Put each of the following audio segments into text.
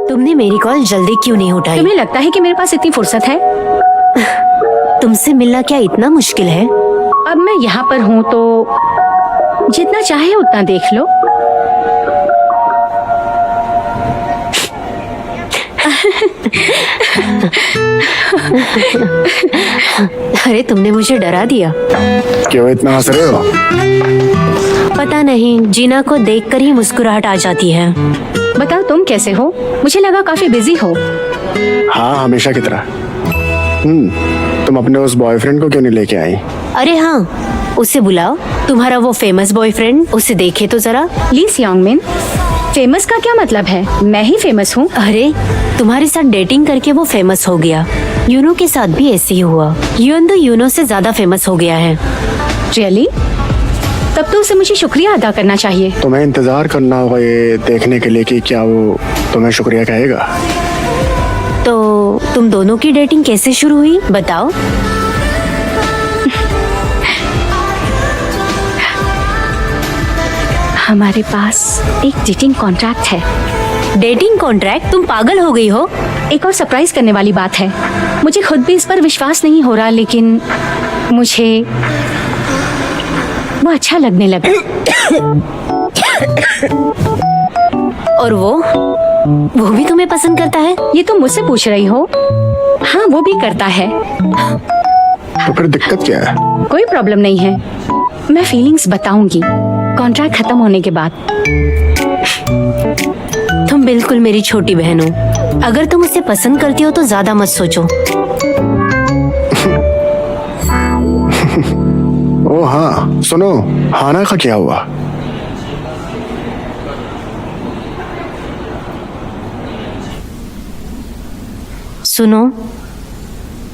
तुमने मेरी कॉल जल्दी क्यों नहीं उठाई? तुम्हें लगता है कि मेरे पास इतनी फुर्सत है? तुमसे मिलना क्या इतना मुश्किल है? अब मैं यहाँ पर हूँ तो जितना चाहे उतना देख लो। अरे तुमने मुझे डरा दिया। क्यों इतना हंस रहे हो? पता नहीं, जीना को देखकर ही मुस्कुराहट आ जाती है। बताओ तुम कैसे हो? मुझे लगा काफी बिजी हो। हाँ, हमेशा की तरह। तुम अपने उस बॉयफ्रेंड को क्यों नहीं लेके आई? अरे हाँ, उसे बुलाओ। तुम्हारा वो फेमस बॉयफ्रेंड, उसे देखे तो जरा। ली सियोंगमिन, फेमस का क्या मतलब है? मैं ही फेमस हूँ। अरे तुम्हारे साथ डेटिंग करके वो फेमस हो गया। यूनो के साथ भी ऐसे ही हुआ। यूनो से ज्यादा फेमस हो गया है। रियली? तब तो उसे मुझे शुक्रिया अदा करना चाहिए। तुम्हें इंतजार करना होगा ये देखने के लिए कि क्या वो तुम्हें शुक्रिया कहेगा। तो तुम दोनों की डेटिंग कैसे शुरू हुई, बताओ। हमारे पास एक डेटिंग कॉन्ट्रैक्ट है। Dating contract? तुम पागल हो गई हो? एक और सरप्राइज करने वाली बात है। मुझे खुद भी इस पर विश्वास नहीं हो रहा, लेकिन मुझे वो अच्छा लगने लगा। और वो भी तुम्हें पसंद करता है? ये तुम मुझसे पूछ रही हो? हाँ, वो भी करता है। तो फिर दिक्कत क्या है? कोई प्रॉब्लम नहीं है। मैं फीलिंग्स बताऊंगी कॉन्ट्रैक्ट खत्म होने के बाद। तुम बिल्कुल मेरी छोटी बहन हो। अगर तुम उसे पसंद करती हो तो ज्यादा मत सोचो। ओ हाँ, सुनो, हाना का क्या हुआ? सुनो,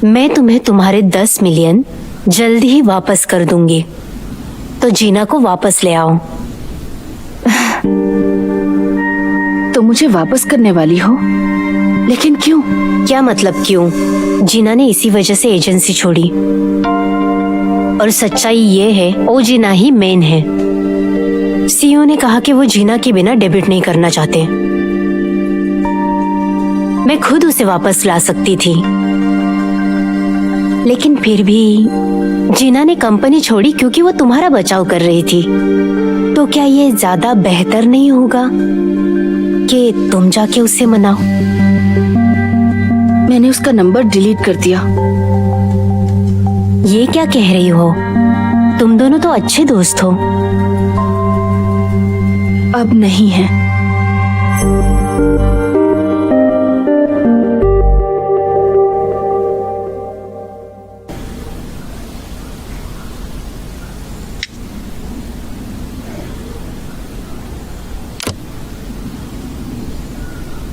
मैं तुम्हें तुम्हारे 10 मिलियन जल्दी ही वापस कर दूंगी, तो जीना को वापस ले आओ। तो मुझे वापस करने वाली हो? लेकिन क्यों? क्या मतलब क्यों? जीना ने इसी वजह से एजेंसी छोड़ी। और सच्चाई ये है, ओ जीना ही मेन है। सीईओ ने कहा कि वो जीना के बिना डेब्यूट नहीं करना चाहते। मैं खुद उसे वापस ला सकती थी, लेकिन फिर भी जीना ने कंपनी छोड़ी क्योंकि वो तुम्हारा बचाव कर रही थी। तो क्या ये ज्यादा बेहतर नहीं होगा कि तुम जाके उससे मनाओ? मैंने उसका नंबर डिलीट कर दिया। ये क्या कह रही हो? तुम दोनों तो अच्छे दोस्त हो। अब नहीं है।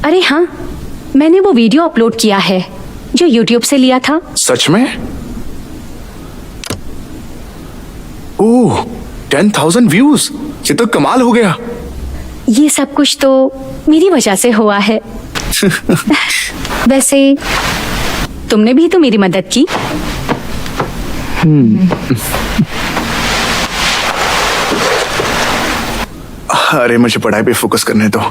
अरे हाँ, मैंने वो वीडियो अपलोड किया है जो YouTube से लिया था। सच में? ओह, 10,000 व्यूज! ये तो कमाल हो गया। ये सब कुछ तो मेरी वजह से हुआ है। वैसे तुमने भी तो मेरी मदद की। अरे मुझे पढ़ाई पे फोकस करने दो।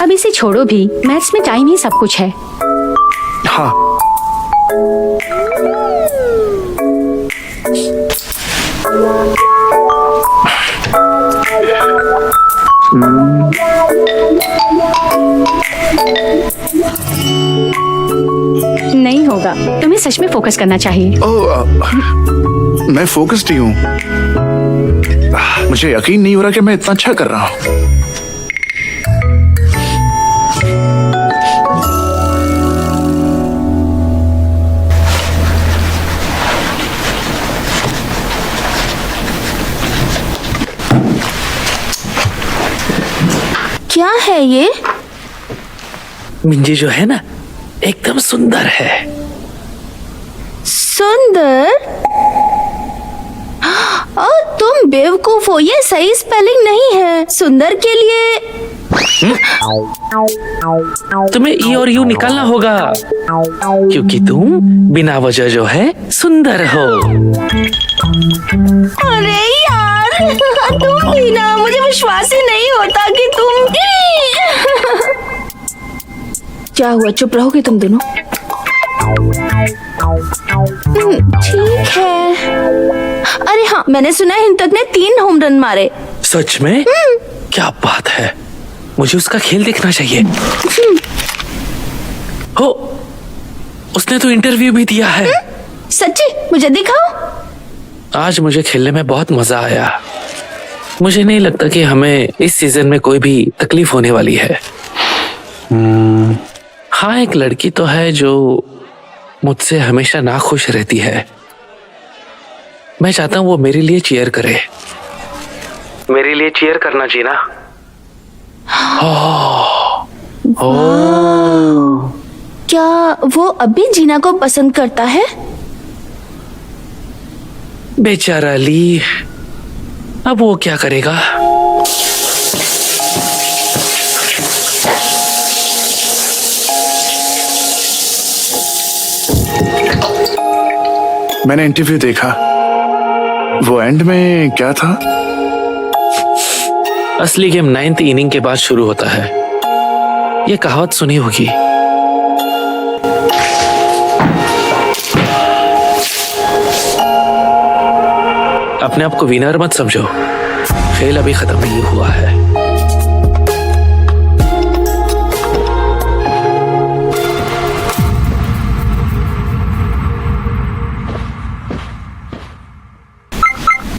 अब इसे छोड़ो भी, मैथ्स में टाइम ही सब कुछ है। हाँ, नहीं होगा, तुम्हें सच में फोकस करना चाहिए। मैं फोकस्ड ही हूँ। मुझे यकीन नहीं हो रहा कि मैं इतना अच्छा कर रहा हूँ। क्या है ये? मिंजी जो है ना, एकदम सुंदर है। सुंदर? और तुम बेवकूफ हो, ये सही स्पेलिंग नहीं है। सुंदर के लिए तुम्हें ई और यू निकालना होगा, क्योंकि तुम बिना वजह जो है सुंदर हो। अरे यार, तुम भी ना, मुझे विश्वास ही नहीं होता कि तुम क्या हुआ, चुप रहोगे तुम दोनों? ठीक है। अरे हाँ, मैंने सुना है हिंतक ने 3 होम रन मारे। सच में? क्या बात है, मुझे उसका खेल देखना चाहिए। हो, उसने तो इंटरव्यू भी दिया है। सच्ची? मुझे दिखाओ। आज मुझे खेलने में बहुत मजा आया। मुझे नहीं लगता कि हमें इस सीजन में कोई भी तकलीफ होने वाली है। हाँ, एक लड़की तो है जो मुझसे हमेशा नाखुश रहती है। मैं चाहता हूँ वो मेरे लिए चीयर करे। मेरे लिए चीयर करना जीना। क्या वो अभी जीना को पसंद करता है? बेचारा ली, अब वो क्या करेगा? मैंने इंटरव्यू देखा, वो एंड में क्या था? असली गेम 9th इनिंग के बाद शुरू होता है। ये कहावत सुनी होगी। अपने आप को विनर मत समझो, खेल अभी खत्म नहीं हुआ है।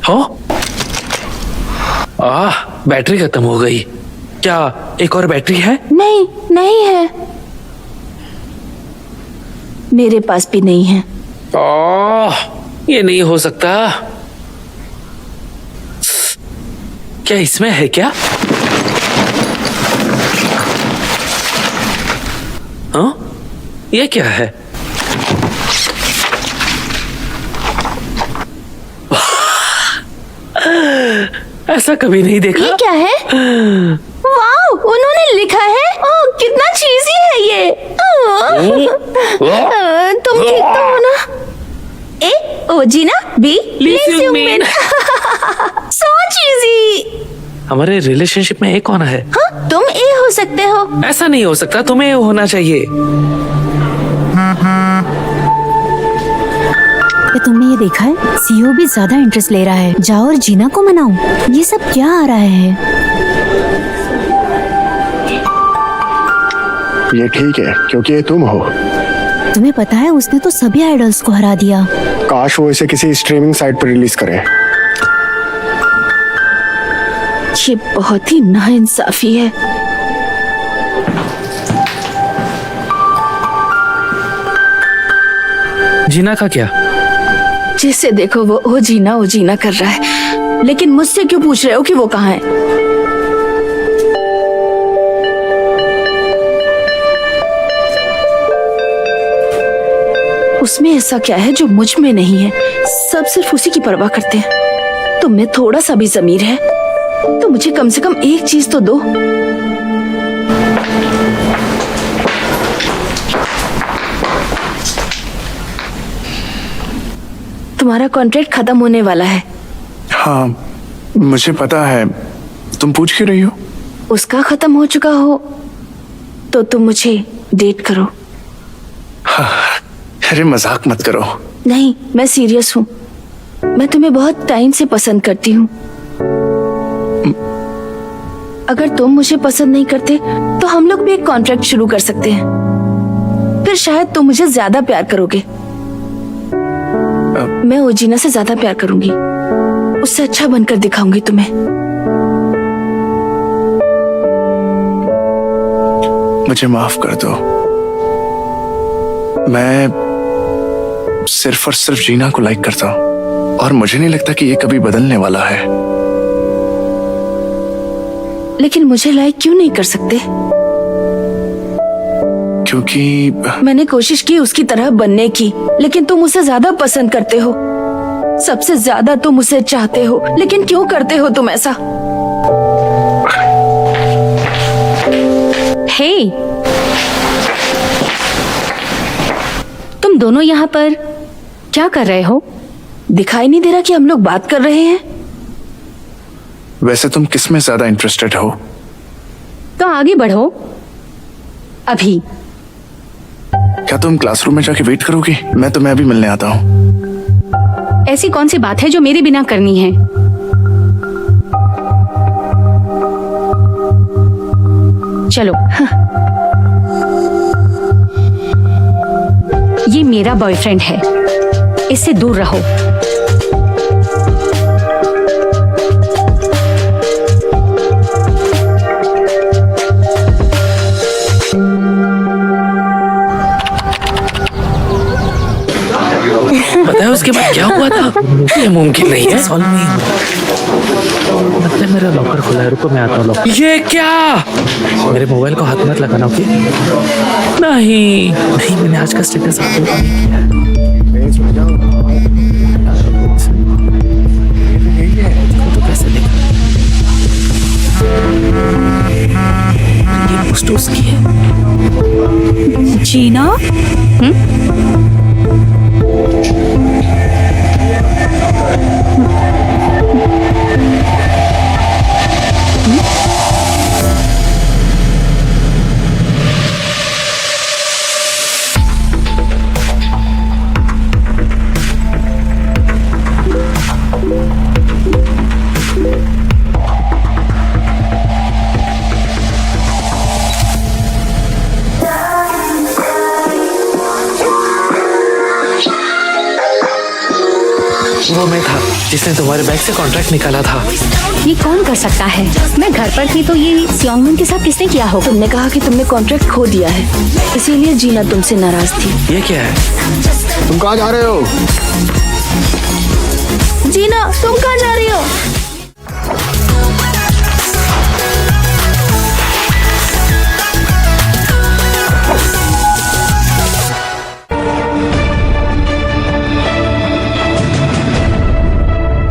हो? बैटरी खत्म हो गई। क्या एक और बैटरी है? नहीं, नहीं है। मेरे पास भी नहीं है। ये नहीं हो सकता। क्या इसमें है क्या? हाँ? ये क्या है? ऐसा कभी नहीं देखा। ये क्या है? वाओ, उन्होंने लिखा है। ओह, कितना चीजी है ये। तुम ठीक तो हो ना? ए, ओ जीना, बी, लीज़्यूमिन। सो चीजी। हमारे रिलेशनशिप में ए कौन है? हाँ, तुम ए हो सकते हो। ऐसा नहीं हो सकता, तुम्हें ए होना चाहिए। क्या तुमने ये देखा है? सीओ भी ज्यादा इंटरेस्ट ले रहा है। जाओ और जीना को मनाओ। ये सब क्या आ रहा है? ये ठीक है क्योंकि ये तुम हो। तुम्हें पता है उसने तो सभी आइडल्स को हरा दिया। काश वो इसे किसी स्ट्रीमिंग साइट पर रिलीज करे। ये बहुत ही नाइंसाफी है। जीना का क्या? जिसे देखो वो ओ जीना कर रहा है, लेकिन मुझसे क्यों पूछ रहे हो कि वो कहाँ है? उसमें ऐसा क्या है जो मुझ में नहीं है? सब सिर्फ उसी की परवाह करते हैं। तुम में थोड़ा सा भी ज़मीर है तो मुझे कम से कम एक चीज तो दो। तुम्हारा कॉन्ट्रैक्ट खत्म होने वाला है। हाँ, मुझे पता है। तुम पूछ क्यों रही हो? उसका खत्म हो चुका हो तो तुम मुझे डेट करो। अरे मजाक मत करो। नहीं, मैं सीरियस हूँ। मैं तुम्हें बहुत टाइम से पसंद करती हूँ। अगर तुम मुझे पसंद नहीं करते तो हम लोग भी एक कॉन्ट्रैक्ट शुरू कर सकते हैं। फिर शायद तुम मुझे ज्यादा प्यार करोगे। मैं ओजीना से ज्यादा प्यार करूंगी। उससे अच्छा बनकर दिखाऊंगी तुम्हें। मुझे माफ कर दो। मैं सिर्फ और सिर्फ जीना को लाइक करता हूँ और मुझे नहीं लगता कि ये कभी बदलने वाला है। लेकिन मुझे लाइक क्यों नहीं कर सकते? क्योंकि मैंने कोशिश की उसकी तरह बनने की, लेकिन तुम उसे ज्यादा पसंद करते हो। सबसे ज्यादा तुम उसे चाहते हो, लेकिन क्यों करते हो तुम ऐसा? हे, तुम दोनों यहाँ पर क्या कर रहे हो? दिखाई नहीं दे रहा कि हम लोग बात कर रहे हैं? वैसे तुम किस में ज्यादा इंटरेस्टेड हो? तो आगे बढ़ो अभी। क्या तुम क्लासरूम में जाके वेट करोगी? मैं तुम्हें अभी मिलने आता हूँ। ऐसी कौन सी बात है जो मेरे बिना करनी है? चलो। ये मेरा बॉयफ्रेंड है, इससे दूर रहो। पता है उसके बाद क्या हुआ था? ये मुमकिन नहीं है, सॉल्व नहीं हुआ। मतलब मेरा लॉकर खुला है, रुको मैं आता हूँ लॉकर। ये क्या? मेरे मोबाइल को हाथ मत लगाना, ओके? नहीं नहीं, मैंने आज का स्टेटस अपलोड नहीं किया है। तो कैसे देखा? ये पोस्ट उसकी है। जीना? वो मैं था जिसने तुम्हारे बैग से कॉन्ट्रैक्ट निकाला था। ये कौन कर सकता है? मैं घर पर थी तो ये सियोंगमिन के साथ किसने किया होगा? तुमने कहा कि तुमने कॉन्ट्रैक्ट खो दिया है, इसीलिए जीना तुमसे नाराज थी। ये क्या है? तुम कहाँ जा रहे हो? जीना, तुम कहाँ जा रही हो?